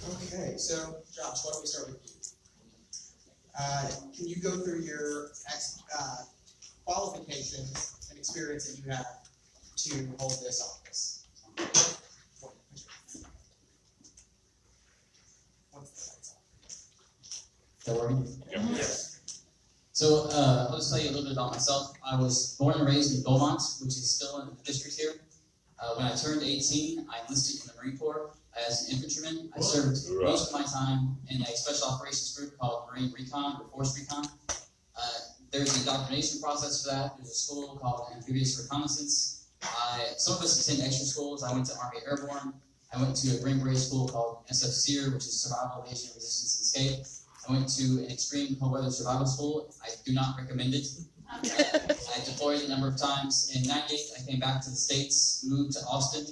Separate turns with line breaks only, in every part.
Okay, so Josh, why don't we start with you? Can you go through your qualifications and experience that you have to hold this office?
Yes. So I'll just tell you a little bit about myself. I was born and raised in Beaumont, which is still in the district here. When I turned 18, I enlisted in the Marine Corps as an infantryman. I served most of my time in a special operations group called Marine Recon or Force Recon. There's an indoctrination process for that. There's a school called Amphibious Reconnaissance. Some of us attend extra schools. I went to Army Airborne. I went to a Green Beret school called SF SEER, which is Survival, Evasion, Resistance, and Escape. I went to an extreme cold weather survival school. I do not recommend it. I deployed a number of times. In '98, I came back to the States, moved to Austin,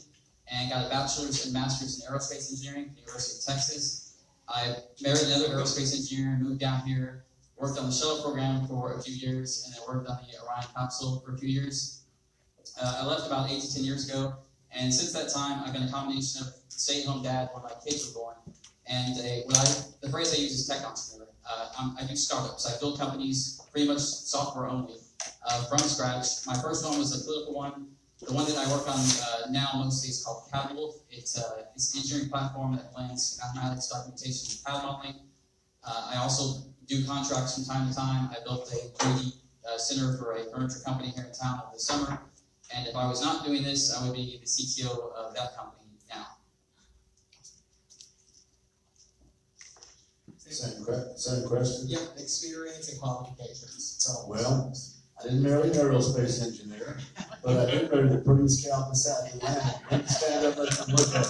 and got a bachelor's and master's in aerospace engineering at the University of Texas. I married another aerospace engineer, moved down here, worked on the shuttle program for a few years, and then worked on the Orion capsule for a few years. I left about 8 to 10 years ago, and since that time, I've been a combination of stay-at-home dad when my kids were born, and the phrase I use is tech entrepreneur. I do startups. I build companies, pretty much software only, from scratch. My first one was a political one. The one that I work on now mostly is called CADWolf. It's an engineering platform that blends mathematics, documentation, and CAD modeling. I also do contracts from time to time. I built a 3D center for a furniture company here in town over the summer. And if I was not doing this, I would be the CTO of that company now.
Same question?
Yeah, experience and qualifications. So,
well, I didn't marry an aerospace engineer, but I did marry the prettiest gal beside the Atlantic. We can stand up and look at it.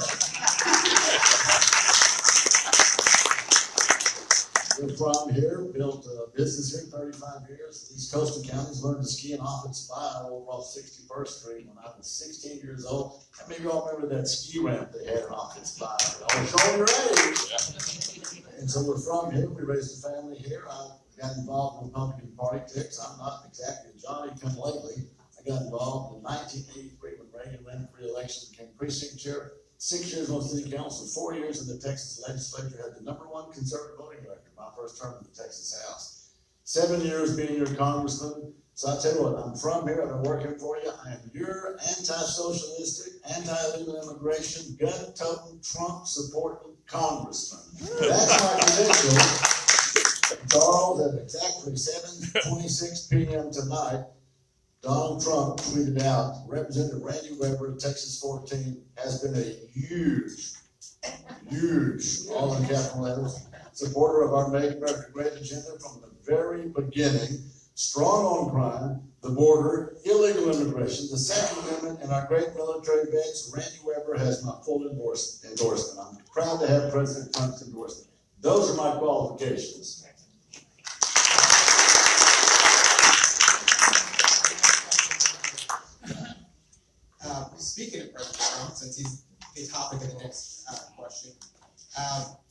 We're from here, built a business here 35 years. East Coastal counties, learned to ski and off and spy over off 61st Street when I was 16 years old. How many of y'all remember that ski ramp they had in off and spy? Y'all showing your age. Yeah. And so we're from here. We raised a family here. I got involved in Republican politics. I'm not exactly a Johnny come lately. I got involved in 1983 when Reagan ran for re-election, became precinct chair. 6 years on city council, 4 years in the Texas legislature, had the #1 conservative voting record, my first term in the Texas House. 7 years being your congressman. So I tell you what, I'm from here, I've been working for you. I am your anti-socialistic, anti-illegal immigration, gun-toting, Trump-supporting congressman. That's my credential. Charles, at exactly 7:26 p.m. tonight, Donald Trump tweeted out, Representative Randy Weber, Texas 14, has been a huge, all in capital letters, supporter of our Make America Great agenda from the very beginning. Strong on crime, the border, illegal immigration, the Second Amendment, and our great military vets. Randy Weber has my full endorsement. I'm proud to have President Trump's endorsement. Those are my qualifications.
Speaking of President Trump, since he's the topic of the next question,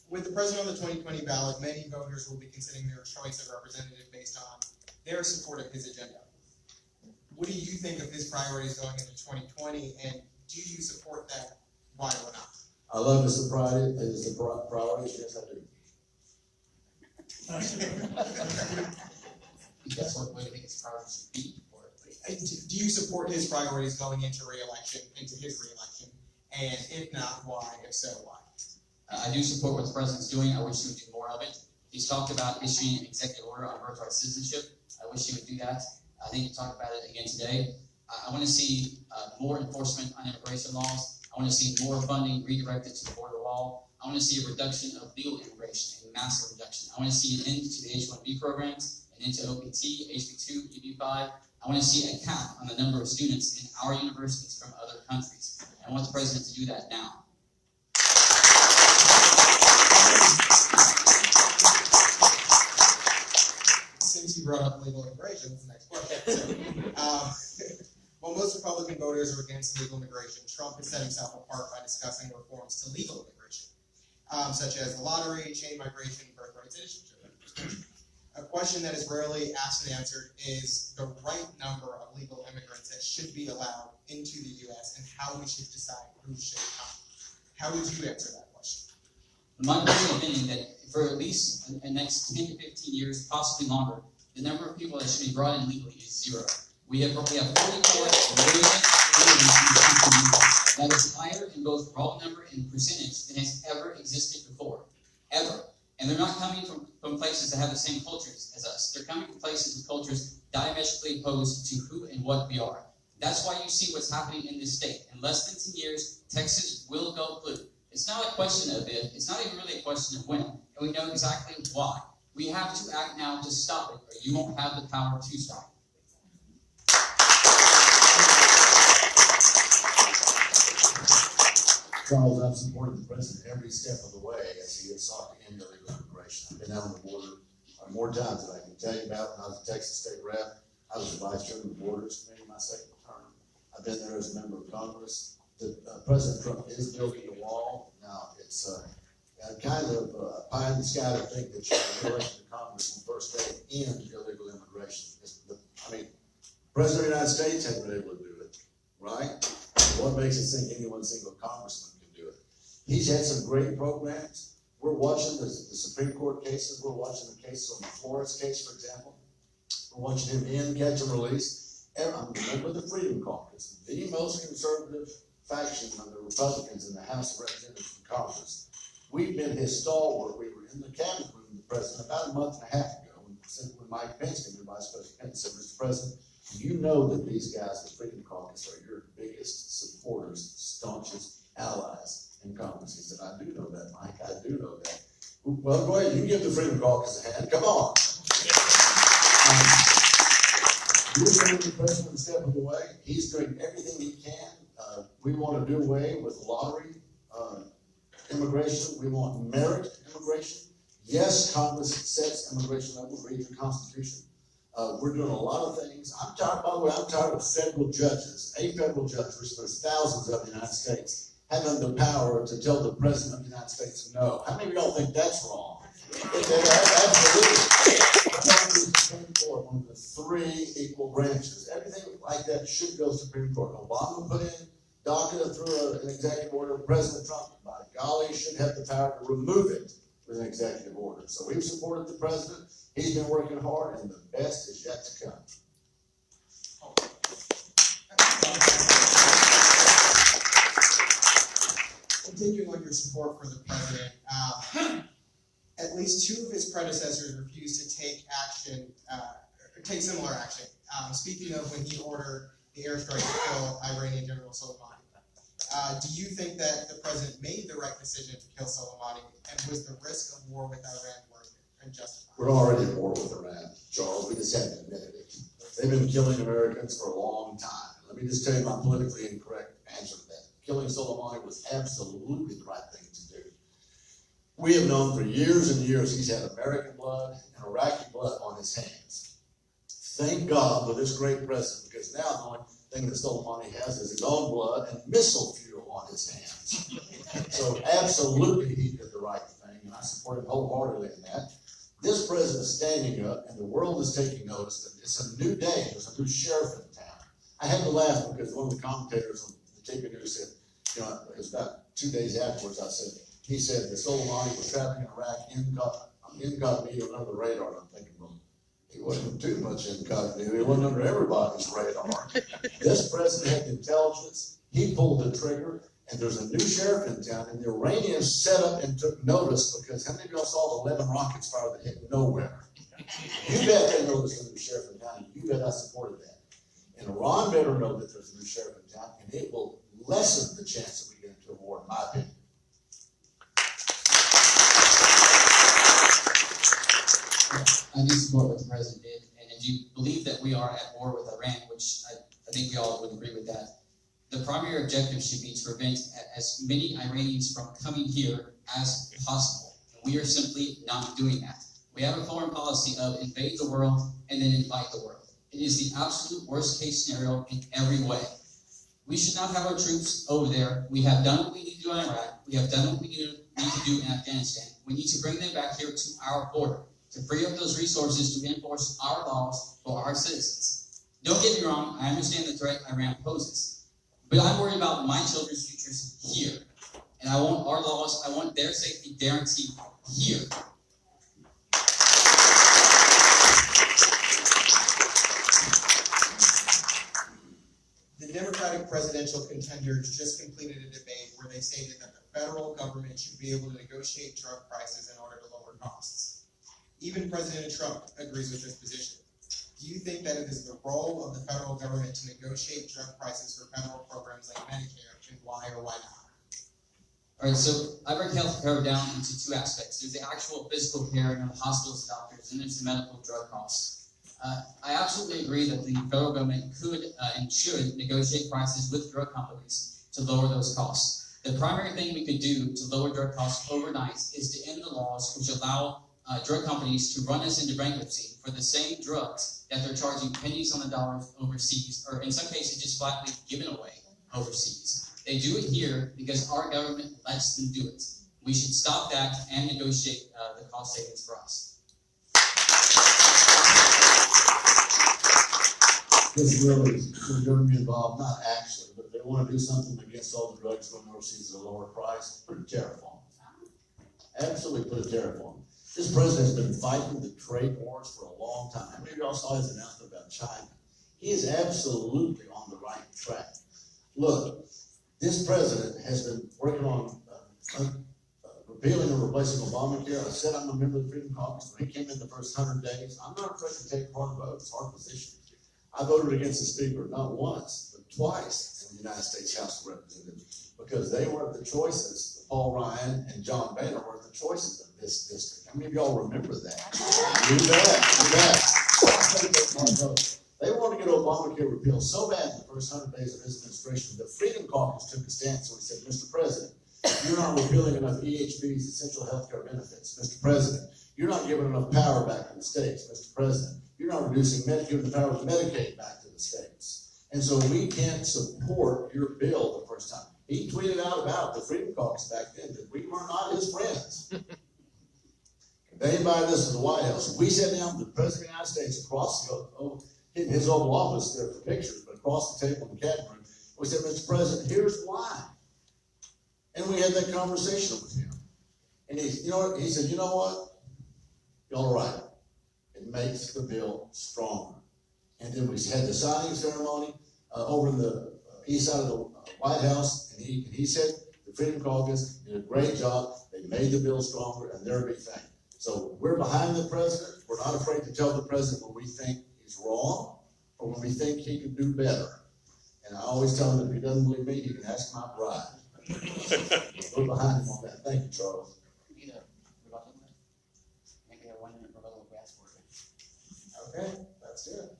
with the president on the 2020 ballot, many voters will be considering their choice of representative based on their support of his agenda. What do you think of his priorities going into 2020, and do you support that? Why or not?
I love his priorities. Yes, I do.
That's what do you think his priorities should be?
Do you support his priorities going into his reelection? And if not, why? If so, why?
I do support what the president's doing. I wish he would do more of it. He's talked about issuing an executive order on birthright citizenship. I wish he would do that. I think he talked about it again today. I want to see more enforcement on immigration laws. I want to see more funding redirected to the border wall. I want to see a reduction of legal immigration, a massive reduction. I want to see an end to the H-1B programs, an end to OPT, HB2, EB5. I want to see a cap on the number of students in our universities from other countries. I want the president to do that now.
Since you brought up legal immigration, that's the next question. While most Republican voters are against legal immigration, Trump has set himself apart by discussing reforms to legal immigration, such as the lottery, chain migration, birthright citizenship. A question that is rarely asked and answered is the right number of legal immigrants that should be allowed into the U.S. and how we should decide who should come. How would you answer that question?
My personal opinion that for at least the next 10 to 15 years, possibly longer, the number of people that should be brought in legally is zero. We have 44 million aliens in this country. That is higher in both raw number and percentage than has ever existed before. Ever. And they're not coming from places that have the same cultures as us. They're coming from places with cultures diametrically opposed to who and what we are. That's why you see what's happening in this state. In less than 10 years, Texas will go blue. It's not a question of if, it's not even really a question of when, and we know exactly why. We have to act now to stop it, or you won't have the power to stop it.
Charles, I've supported the president every step of the way as he has sought to end illegal immigration. I've been out on the border more times than I can tell you about. When I was a Texas state rep, I was the vice chairman of the Borders Committee my second term. I've been there as a member of Congress. President Trump is building the wall. Now, it's kind of pie in the sky to think that you can elect to Congress on the first day end illegal immigration. President of the United States hasn't been able to do it, right? What makes us think any one single congressman can do it? He's had some great programs. We're watching the Supreme Court cases. We're watching the cases on the Flores case, for example. We're watching him end, catch, and release. And I'm a member of the Freedom Caucus, the most conservative faction of the Republicans in the House of Representatives and Congress. We've been his stalwart. We were in the cabinet room with the president about a month and a half ago when Mike Pence came to Vice President and said, Mr. President, you know that these guys, the Freedom Caucus, are your biggest supporters, staunchest allies in Congress. He said, I do know that, Mike. I do know that. Well, go ahead. You give the Freedom Caucus a hand. Come on. You're doing the president a step of the way. He's doing everything he can. We want to do away with lottery immigration. We want merit immigration. Yes, Congress sets immigration levels, read the Constitution. We're doing a lot of things. I'm tired, by the way, I'm tired of federal judges, a federal judge, which there's thousands of in the United States, having the power to tell the president of the United States no. How many of y'all think that's wrong? Absolutely. The Supreme Court, one of the three equal branches. Everything like that should go to the Supreme Court. Obama put in DACA through an executive order. President Trump, by golly, should have the power to remove it with an executive order. So we've supported the president. He's been working hard, and the best is yet to come.
Continuing on your support for the president, at least two of his predecessors refused to take action, take similar action. Speaking of when he ordered the airstrike to kill Iranian General Soleimani, do you think that the president made the right decision to kill Soleimani, and was the risk of war with Iran worth it and justified?
We're already at war with Iran, Charles. We just haven't admitted it. They've been killing Americans for a long time. Let me just tell you my politically incorrect answer to that. Killing Soleimani was absolutely the right thing to do. We have known for years and years he's had American blood and Iraqi blood on his hands. Thank God for this great president, because now the only thing that Soleimani has is his own blood and missile fuel on his hands. So absolutely he did the right thing, and I support him wholeheartedly in that. This president is standing up, and the world is taking notice that it's a new day. There's a new sheriff in town. I had to laugh because one of the commentators on the TV news said, you know, it was about 2 days afterwards, he said that Soleimani was trapped in Iraq incognito under the radar. And I'm thinking, well, he wasn't too much incognito. He wasn't under everybody's radar. This president had intelligence. He pulled the trigger, and there's a new sheriff in town, and the Iranians set up and took notice, because how many of y'all saw the 11 rockets fired that hit nowhere? You bet they noticed the new sheriff in town. You bet I supported that. And Iran better know that there's a new sheriff in town, and it will lessen the chance that we get into a war, in my opinion.
I do support what the president did, and if you believe that we are at war with Iran, which I think we all would agree with that, the primary objective should be to prevent as many Iranians from coming here as possible. And we are simply not doing that. We have a foreign policy of invade the world and then invite the world. It is the absolute worst case scenario in every way. We should not have our troops over there. We have done what we need to do in Iraq. We have done what we need to do in Afghanistan. We need to bring them back here to our border, to free up those resources to enforce our laws for our citizens. Don't get me wrong, I understand the threat Iran poses, but I'm worried about my children's futures here. And I want our laws, I want their safety guaranteed here.
The Democratic presidential contenders just completed a debate where they stated that the federal government should be able to negotiate drug prices in order to lower costs. Even President Trump agrees with this position. Do you think that it is the role of the federal government to negotiate drug prices for federal programs like Medicare, and why or why not?
All right, so I break healthcare down into two aspects. There's the actual physical care in the hospitals, doctors, and there's the medical drug costs. I absolutely agree that the federal government could and should negotiate prices with drug companies to lower those costs. The primary thing we could do to lower drug costs overnight is to end the laws which allow drug companies to run us into bankruptcy for the same drugs that they're charging pennies on the dollar overseas, or in some cases just flatly giving away overseas. They do it here because our government lets them do it. We should stop that and negotiate the cost savings for us.
This really is going to be involved, not actually, but they want to do something against all the drugs going overseas at a lower price. Put a tariff on them. Absolutely put a tariff on them. This president has been fighting the trade wars for a long time. Maybe you all saw his announcement about China. He is absolutely on the right track. Look, this president has been working on repealing and replacing Obamacare. I said I'm a member of the Freedom Caucus. When he came in the first 100 days, I'm not afraid to take part in the vote. It's our position. I voted against the speaker not once, but twice in the United States House of Representatives because they were the choices. Paul Ryan and John Boehner were the choices of this district. How many of y'all remember that? You bet. They wanted to get Obamacare repealed so bad in the first 100 days of his administration, the Freedom Caucus took a stance and we said, Mr. President, you're not repealing enough EHBs, essential health care benefits. Mr. President, you're not giving enough power back to the states. Mr. President, you're not reducing giving the power of Medicaid back to the states. And so we can't support your bill the first time. He tweeted out about the Freedom Caucus back then that we were not his friends. They invited us to the White House. We sat down with the President of the United States across in his Oval Office there for pictures, but across the table in the cabinet room. We said, Mr. President, here's why. And we had that conversation with him. And he said, you know what? Y'all are right. It makes the bill stronger. And then we had the signing ceremony over in the east side of the White House, and he said the Freedom Caucus did a great job. They made the bill stronger, and they're a big thing. So we're behind the president. We're not afraid to tell the president when we think he's wrong or when we think he could do better. And I always tell him if he doesn't believe me, he can ask my bride. We're behind him on that. Thank you, Charles.
Okay, let's do it.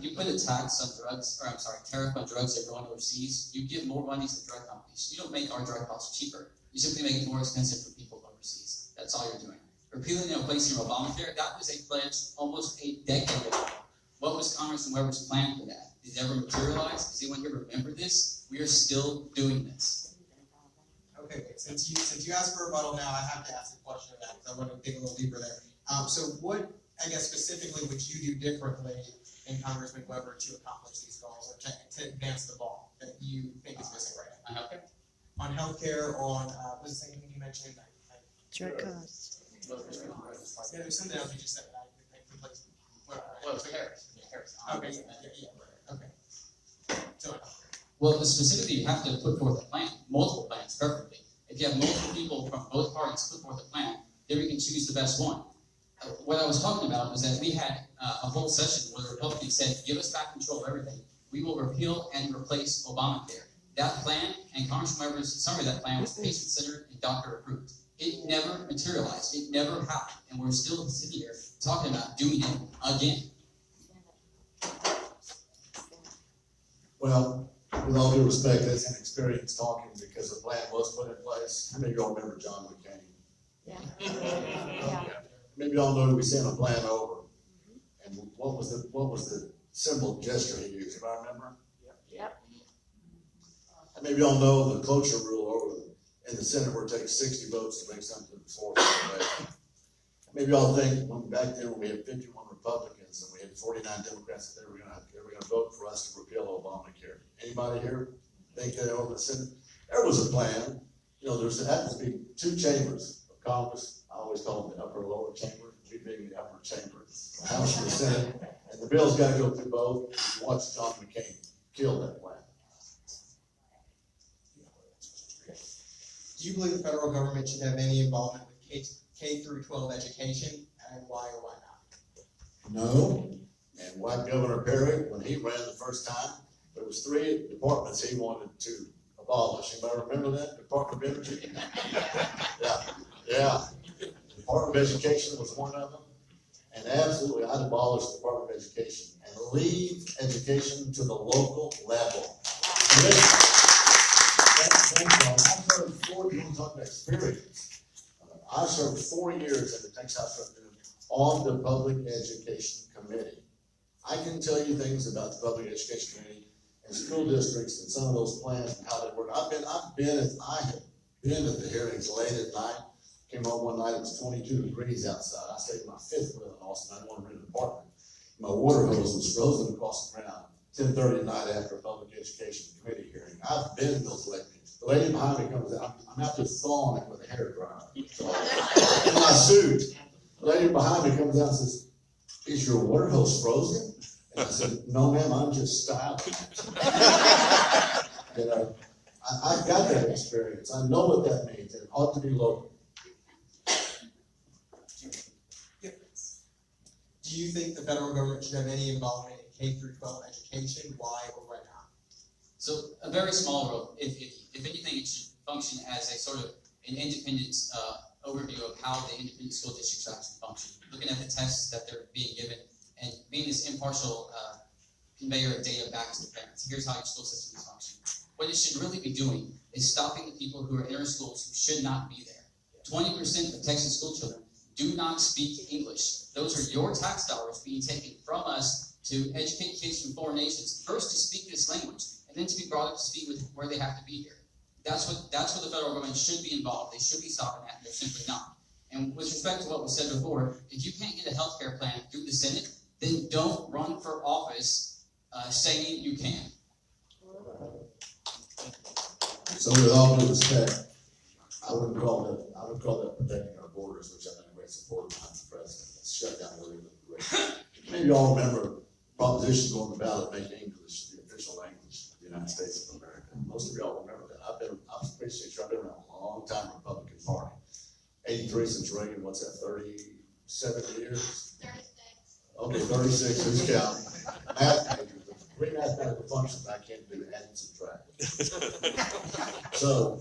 You put a tax on drugs, tariff on drugs that are going overseas, you give more money to the drug companies. You don't make our drug costs cheaper. You simply make it more expensive for people overseas. That's all you're doing. Repealing and replacing Obamacare, that was a pledge almost a decade ago. What was Congressman Weber's plan for that? Did it ever materialize? Does anyone here remember this? We are still doing this.
Okay, wait. Since you asked for a rebuttal now, I have to ask a question of that because I want to dig a little deeper there. So what, I guess, specifically would you do differently in Congressman Weber to accomplish these goals or to advance the ball that you think is missing right now? On healthcare, on what was the second thing you mentioned?
Drug costs.
Yeah, there's something else you just said that I completely.
Well, it's Harris.
Okay, yeah, okay. So,
well, specifically, you have to put forth a plan, multiple plans, preferably. If you have multiple people from both parties put forth a plan, then we can choose the best one. What I was talking about was that we had a whole session where the Republicans said, give us back control of everything. We will repeal and replace Obamacare. That plan, and Congressman Weber's summary of that plan was patient-centered and doctor-approved. It never materialized. It never happened. And we're still sitting here talking about doing it again.
Well, with all due respect, that's inexperience talking because the plan was put in place. How many of y'all remember John McCain?
Yeah.
Maybe y'all know that we sent a plan over. And what was the symbol gesture he used? Anybody remember?
Yep.
And maybe y'all know the cloture rule over in the Senate where it takes 60 votes to make something to the floor. Maybe y'all think back then when we had 51 Republicans and we had 49 Democrats that they were going to vote for us to repeal Obamacare. Anybody here think that over the Senate? there was a plan. You know, there had to be two chambers of Congress. I always call them the upper and lower chamber. We being the upper chamber, the House and the Senate, and the bill's got to go through both. You watch John McCain kill that plan.
Do you believe the federal government should have any involvement with K through 12 education, and why or why not?
No. And why Governor Perry, when he ran the first time, there was 3 departments he wanted to abolish. Anybody remember that? Department of Energy? Yeah. Department of Education was one of them. And absolutely, I'd abolish the Department of Education and leave education to the local level. I served 4 years on the experience. I served 4 years at the Texas House of Representatives on the Public Education Committee. I can tell you things about the Public Education Committee and school districts and some of those plans and how they work. I have been at the hearings late at night. Came home one night, it was 22 degrees outside. I stayed in my 5th wheel in Austin. I didn't want to rent an apartment. My water hose was frozen across the ground. 10:30 at night after a Public Education Committee hearing. I've been in those lectures. The lady behind me comes out. I'm out there thawing it with a hair dryer. So, in my suit, the lady behind me comes out and says, "Is your water hose frozen?" And I said, "No, ma'am, I'm just styling it." You know, I've got that experience. I know what that means. It ought to be local.
Do you think the federal government should have any involvement in K through 12 education? Why or why not?
So a very small role. If anything, it should function as a sort of an independent overview of how the independent school districts actually function. Looking at the tests that they're being given and being this impartial conveyor of data back to the parents. Here's how your school system is functioning. What it should really be doing is stopping the people who are in our schools who should not be there. 20% of Texas school children do not speak English. Those are your tax dollars being taken from us to educate kids from foreign nations, first to speak this language, and then to be brought up to speed with where they have to be here. That's what the federal government should be involved. They should be stopping that, and they're simply not. And with respect to what was said before, if you can't get a health care plan through the Senate, then don't run for office saying you can.
So with all due respect, I would call that protecting our borders, which I'm in great support behind the president. Let's shut down illegal immigration. Maybe you all remember propositions on the ballot making English the official language of the United States of America. Most of y'all remember that. I'm pretty sure I've been around a long time, Republican Party. 83 since Reagan, what's that, 37 years?
36.
Okay, 36, who's counting? Math majors, the 3 mathematical functions I can't do, add and subtract. So,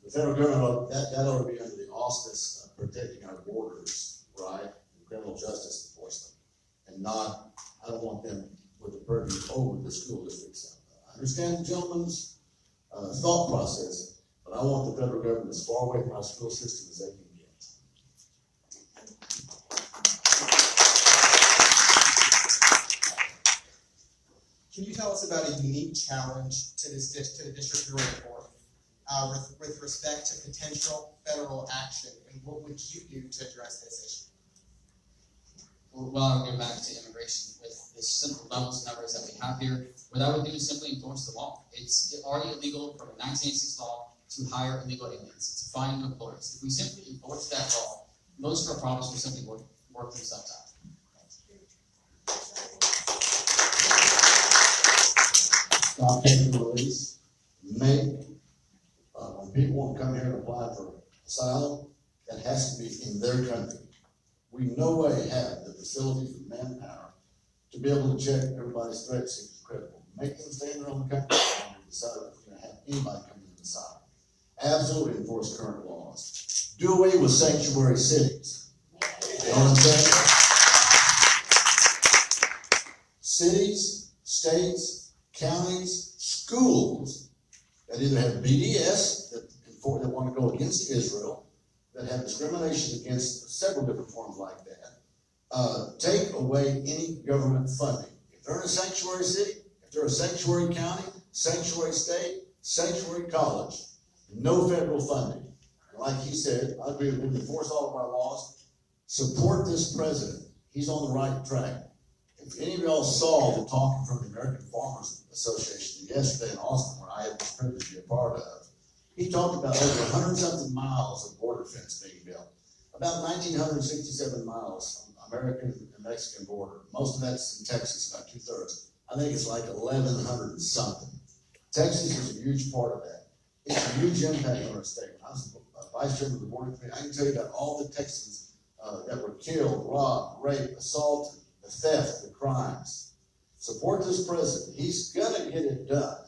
the federal government, that ought to be under the auspice of protecting our borders, right? And criminal justice enforcement. And not, I don't want them with the purview over the school districts. I understand the gentleman's thought process, but I want the federal government as far away from our school system as they can get.
Can you tell us about a unique challenge to the district you're running for, with respect to potential federal action, and what would you do to address this issue?
Well, I'll go back to immigration with the simple levels and numbers that we have here. What I would do is simply enforce the law. It's already illegal from a 1986 law to hire illegal aliens. It's a fine of employers. If we simply enforce that law, most of our problems will simply work themselves out.
Stop taking the release. When people want to come here and apply for asylum, that has to be in their country. We no way have the facilities and manpower to be able to check everybody's threat seems critical. Make them stay in their own country and decide if we're going to have anybody come in asylum. Absolutely enforce current laws. Do away with sanctuary cities. You know what I'm saying? Cities, states, counties, schools that either have BDS that want to go against Israel, that have discrimination against several different forms like that. Take away any government funding. If they're in a sanctuary city, if they're a sanctuary county, sanctuary state, sanctuary college, no federal funding. And like he said, I agree with him, enforce all of our laws, support this president. He's on the right track. If If any of y'all saw the talking from the American Farmers Association yesterday in Austin, where I had the privilege to be a part of, he talked about over 100-something miles of border fence being built. About 1,967 miles from American and Mexican border. Most of that's in Texas, about 2/3. I think it's like 1,100 and something. Texas is a huge part of that. It's a huge impact on our state. When I was vice chairman of the board committee, I can tell you about all the Texans that were killed, robbed, raped, assaulted, the theft, the crimes. Support this president. He's gonna get it done.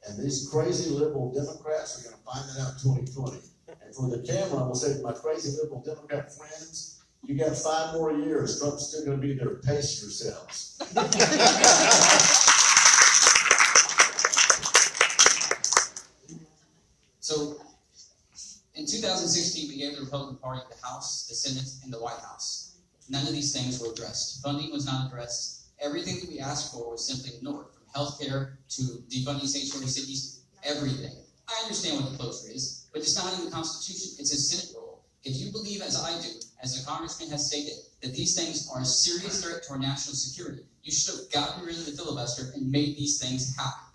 And these crazy liberal Democrats are gonna find that out in 2020. And for the camera, I will say to my crazy liberal Democrat friends, you got 5 more years. Trump's still gonna be there. Pace yourselves.
So, in 2016, we gave the Republican Party the House, the Senate, and the White House. None of these things were addressed. Funding was not addressed. Everything that we asked for was simply ignored, from healthcare to defunding sanctuary cities, everything. I understand what the closure is, but it's not in the Constitution. It's a Senate rule. If you believe, as I do, as the Congressman has stated, that these things are a serious threat to our national security, you should have gotten rid of the filibuster and made these things happen.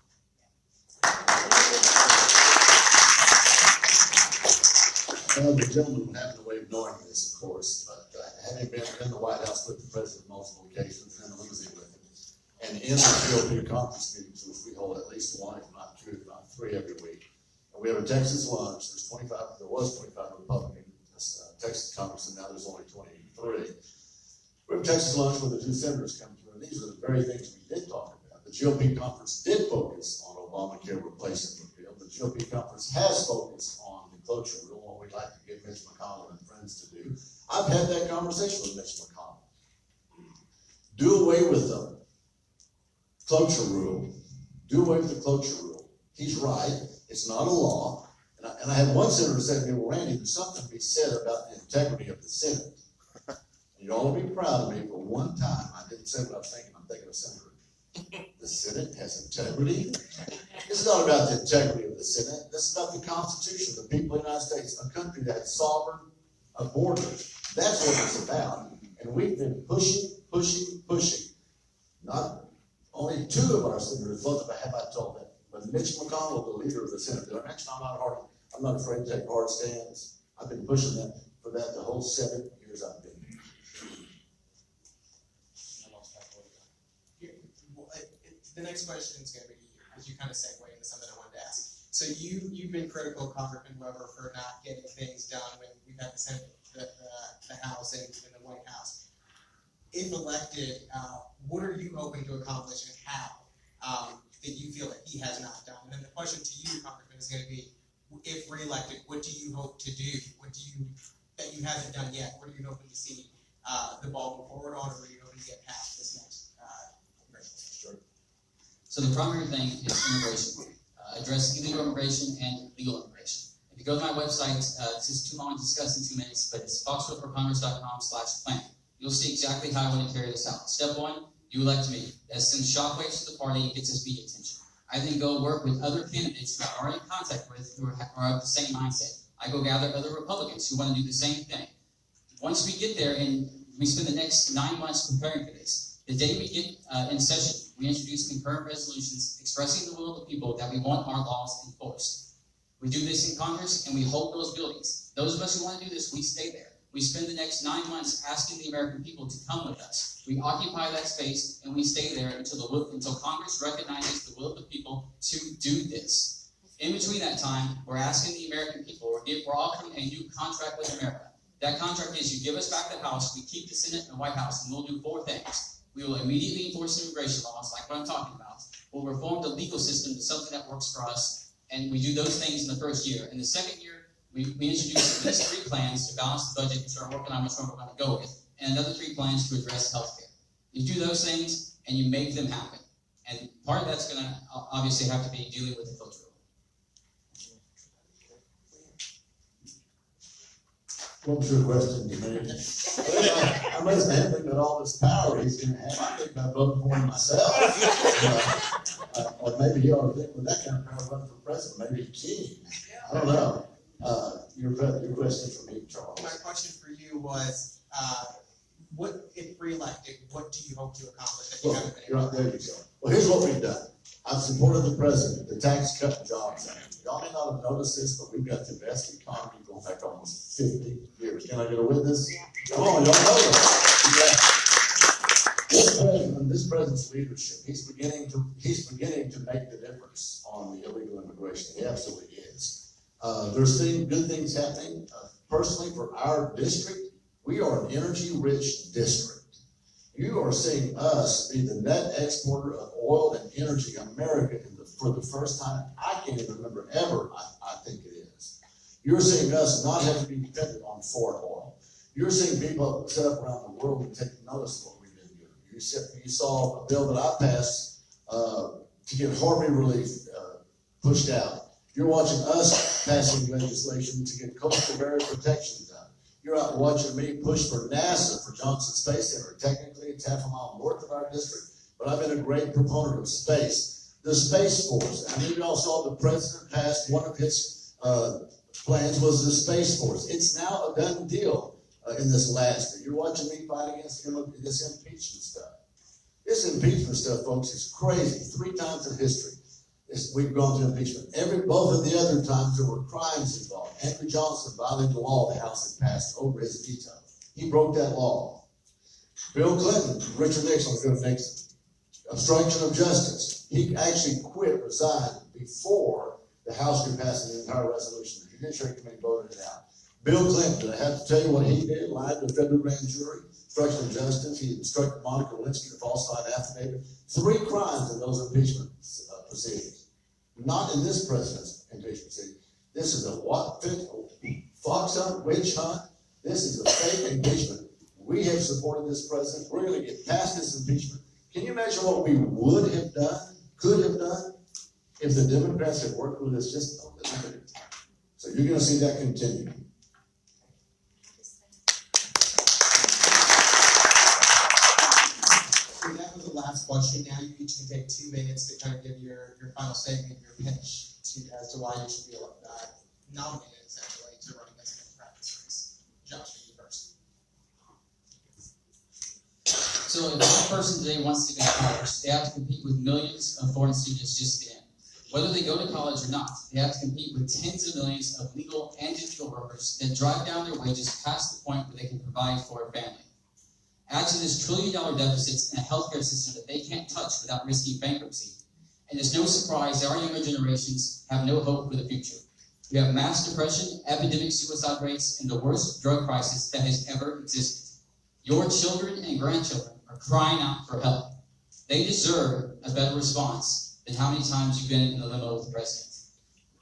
Well, the gentleman would have no way of knowing this, of course, but having been in the White House with the president multiple occasions, in a limousine with him, and in the GOP conference meetings, which we hold at least 1, if not 2, if not 3 every week. And we have a Texas lunch. There was 25 Republican Texas congressmen, now there's only 23. We have a Texas lunch where the 2 senators come through, and these are the very things we did talk about. The GOP conference did focus on Obamacare replacing repeal. The GOP conference has focused on the cloture rule, what we'd like to get Mitch McConnell and friends to do. I've had that conversation with Mitch McConnell. Do away with the cloture rule. Do away with the cloture rule. He's right. It's not a law. And I had one senator say to me, well, Randy, there's something to be said about the integrity of the Senate. And you ought to be proud of me for one time. I didn't say what I was thinking. I'm thinking of Senator. The Senate has integrity. It's not about the integrity of the Senate. This is about the Constitution, the people of the United States, a country that's sovereign, a border. That's what it's about. And we've been pushing. Not only 2 of our senators, both have I told that, but Mitch McConnell, the leader of the Senate, did I mention I'm not afraid to take hard stands. I've been pushing that for that the whole 7 years I've been here.
The next question is going to be to you, because you kind of segue into something I wanted to ask. So you've been critical of Congressman Weber for not getting things done when we've had the Senate, the House, and the White House. If elected, what are you hoping to accomplish, and how that you feel that he has not done? And then the question to you, Congressman, is going to be, if reelected, what do you hope to do? That you haven't done yet? What are you hoping to see the ball move forward on, or are you hoping to get past this next
Sure.
So the primary thing is immigration. Address illegal immigration and legal immigration. If you go to my website, this is too long to discuss in 2 minutes, but it's foxworthforcongress.com/plan. You'll see exactly how I want to carry this out. Step 1, you elect me. That sends shockwaves to the party and gets us media attention. I then go work with other candidates who I'm already in contact with who are of the same mindset. I go gather other Republicans who want to do the same thing. Once we get there and we spend the next 9 months preparing for this, the day we get in session, we introduce concurrent resolutions expressing the will of the people that we want our laws enforced. We do this in Congress, and we hold those buildings. Those of us who want to do this, we stay there. We spend the next 9 months asking the American people to come with us. We occupy that space, and we stay there until Congress recognizes the will of the people to do this. In between that time, we're asking the American people, we're offering a new contract with America. That contract is, you give us back the House, we keep the Senate and the White House, and we'll do 4 things. We will immediately enforce immigration laws, like what I'm talking about. We'll reform the legal system to something that works for us, and we do those things in the first year. In the second year, we introduce at least 3 plans to balance the budget and start working on which one we're going to go with, and another 3 plans to address health care. You do those things, and you make them happen. And part of that's going to obviously have to be dealing with the filter rule.
What was your question to me? I must have thinking about all this power he's going to have. I think about voting for him myself. Or maybe he ought to think with that kind of power running for president, maybe king. I don't know. Your question for me, Charles.
My question for you was, what, if re-elected, what do you hope to accomplish that you
Well,
haven't been
you're
able
right,
to
there you go. Well, here's what we've done. I've supported the president, the Tax Cut and Jobs Act. Y'all may not have noticed this, but we've got the best economy going back almost 50 years. Can I get a witness? Come on, y'all know that. This president's leadership, he's beginning to make the difference on the illegal immigration. He absolutely is. There's good things happening. Personally, for our district, we are an energy-rich district. You are seeing us be the net exporter of oil and energy in America for the first time. I can't even remember ever, I think it is. You're seeing us not have to be dependent on foreign oil. You're seeing people set up around the world and take notice of what we've been doing. You saw a bill that I passed to get Harvey relief pushed out. You're watching us passing legislation to get coastal barrier protection done. You're out watching me push for NASA for Johnson Space Center. Technically, it's half a mile north of our district, but I've been a great proponent of space. The Space Force. I mean, you all saw the president passed one of his plans was the Space Force. It's now a done deal in this last year. You're watching me fight against this impeachment stuff. This impeachment stuff, folks, is crazy. 3 times in history. We've gone to impeachment. Both of the other times there were crimes involved. Andrew Johnson violated the law the House had passed over his veto. He broke that law. Bill Clinton, Richard Nixon, obstruction of justice. He actually resigned before the House could pass an entire resolution. The Judiciary Committee voted it out. Bill Clinton, did I have to tell you what he did? Lied to a federal grand jury, obstruction of justice. He instructed Monica Lewinsky to falsify an affidavit. 3 crimes in those impeachment proceedings. Not in this president's impeachment proceeding. This is a fox hunt, witch hunt. This is a fake impeachment. We have supported this president. We're going to get past this impeachment. Can you imagine what we would have done, could have done, if the Democrats had worked with us just a little bit? So you're going to see that continue.
So that was the last question. Now you each can take 2 minutes to kind of give your final statement, your pitch as to why you should be nominated, essentially, to run against the Democratic race. Josh, you first.
So if one person today wants to get to college, they have to compete with millions of foreign students just to get in. Whether they go to college or not, they have to compete with tens of millions of legal and digital workers that drive down their wages past the point where they can provide for a family. Add to this trillion-dollar deficits in a healthcare system that they can't touch without risking bankruptcy. And it's no surprise that our younger generations have no hope for the future. We have mass depression, epidemic suicide rates, and the worst drug crisis that has ever existed. Your children and grandchildren are crying out for help. They deserve a better response than how many times you've been in the limo with the president.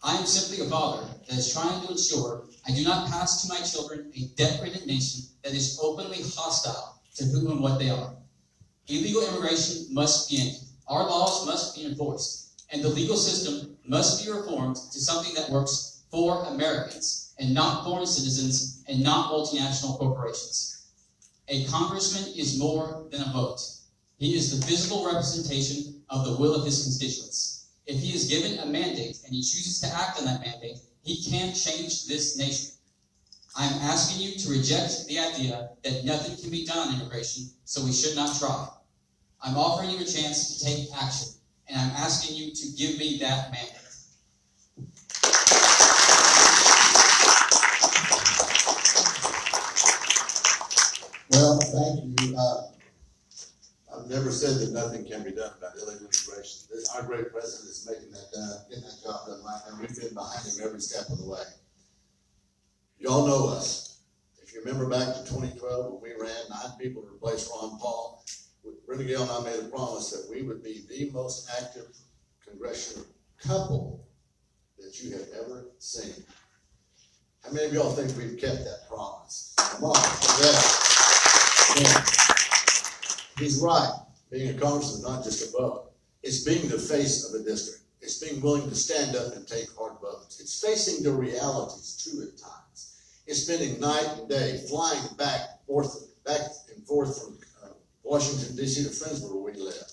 I am simply a father that is trying to ensure I do not pass to my children a debt-ridden nation that is openly hostile to who and what they are. Illegal immigration must be ended. Our laws must be enforced. And the legal system must be reformed to something that works for Americans and not foreign citizens and not multinational corporations. A congressman is more than a vote. He is the visible representation of the will of his constituents. If he is given a mandate and he chooses to act on that mandate, he can change this nation. I am asking you to reject the idea that nothing can be done on immigration, so we should not try. I'm offering you a chance to take action, and I'm asking you to give me that mandate.
Well, thank you. I've never said that nothing can be done about illegal immigration. Our great president is making that getting that job done right now. We've been behind him every step of the way. Y'all know us. If you remember back to 2012 when we ran 9 people to replace Ron Paul, Brenda Gale and I made a promise that we would be the most active congressional couple that you have ever seen. How many of y'all think we've kept that promise? Come on, yeah. He's right. Being a congressman is not just a vote. It's being the face of a district. It's being willing to stand up and take hard votes. It's facing the realities too at times. It's spending night and day flying back and forth from Washington, D.C. to Friendsboro where we live.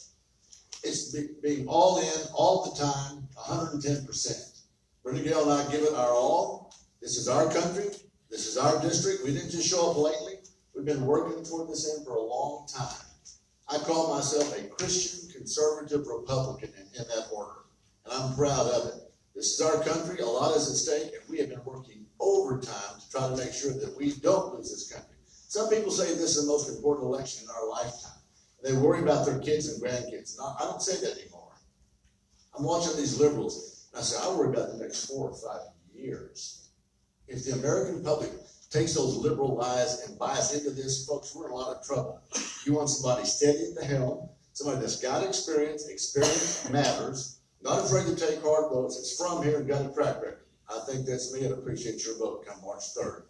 It's being all in, all the time, 110%. Brenda Gale and I give it our all. This is our country. This is our district. We didn't just show up lately. We've been working toward this end for a long time. I call myself a Christian conservative Republican in that order, and I'm proud of it. This is our country, a lot is at stake, and we have been working overtime to try to make sure that we don't lose this country. Some people say this is the most important election in our lifetime. They worry about their kids and grandkids. And I don't say that anymore. I'm watching these liberals, and I say, I worry about the next 4 or 5 years. If the American public takes those liberal lies and buys into this, folks, we're in a lot of trouble. You want somebody steady at the helm, somebody that's got experience. Experience matters. Not afraid to take hard votes. It's from here and got a track record. I think that's me, and I appreciate your vote come March 3rd.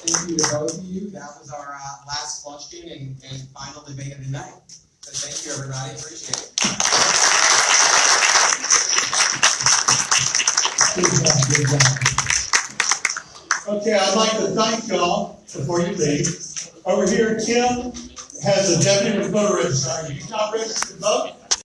Thank you to both of you. That was our last question and final debate of the night. So thank you, everybody. Appreciate it.
Good job. Okay, I'd like to thank y'all before you leave. Over here, Tim has a deputy with voter registrar. Are you not registered to vote?